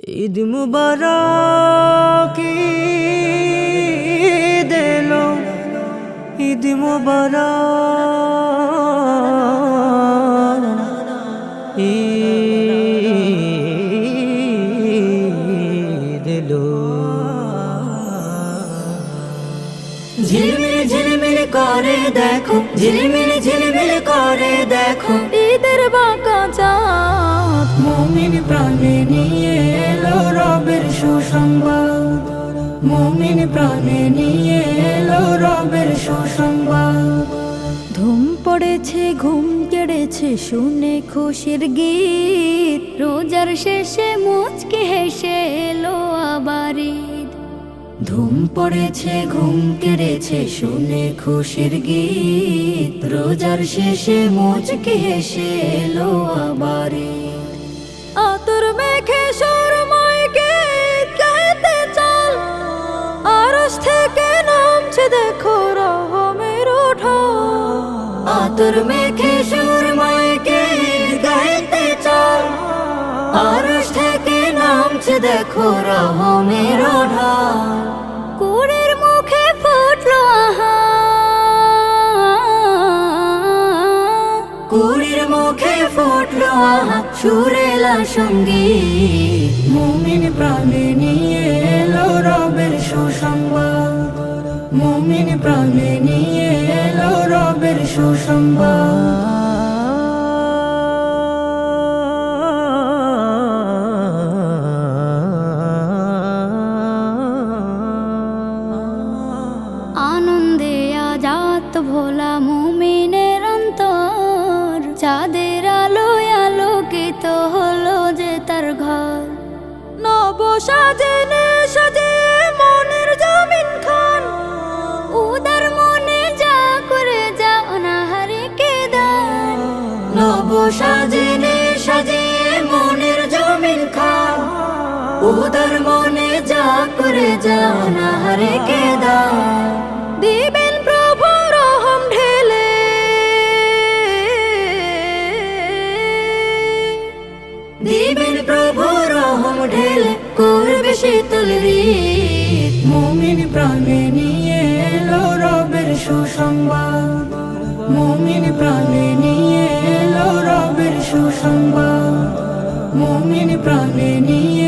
ঈদ মুবারক ঈদ এলো, ঈদ মুবারক ঈদ এলো। ঝিলমিল ঝিলমিল করে দেখো, ঝিলমিল ঝিলমিল করে দেখো ঈদের বাঁকা চাঁদ, মুমিন প্রাণে নিয়ে এলো রবের সুসংবাদ, মুমিন প্রাণে নিয়ে এলো রবের সুসংবাদ। ধুম পড়েছে ঘুম কেড়েছে শুনে খুশির গীত, রোজার শেষে মুচকি হেসে এলো আবার ঈদ। ধুম পড়েছে ঘুম কেড়েছে শুনে খুশির গীত, রোজার শেষে মুচকি হেসে এলো আবার ঈদ। আতর মেখে সুরময়কে গাইতে চল, আরশ থেকে নামছে দেখো রহমের ওঠান। আতর মেখে সুরময়কে গাইতে চল, আরশ থেকে নামছে দেখো রহমের ওঠান। কুড়ির মুখে ফুটলো আহা, কুড়ির মুখে ফুটলো আহা সুরেলা সঙ্গীত, মুমিন প্রাণে নিয়ে এলো রবের সুসংবাদ, মুমিন প্রাণে নিয়ে এলো রবের সুসংবাদ। আনন্দে আজাত ভোলা মুমিনের অন্তর, চাঁদের আলোয় আলোকিত হলো যে তার ঘর। নব সাজেনে সাজে মনের জমিন খান, উদার মনে যা করে যা অনাহারে কে দান। নব সাজেনে সাজে মনের জমিন খান, উদার মনে যা করে যা অনাহারে কে দান। দিবেন প্রভু রহম ঢেলে, দিবেন প্রভু রহম ঢেলে, করবে শীতল হৃদ, মুমিন প্রাণে নিয়ে এলো রবের সুসংবাদ, মুমিন প্রাণে নিয়ে এলো রবের সুসংবাদ, মুমিন প্রাণে নিয়ে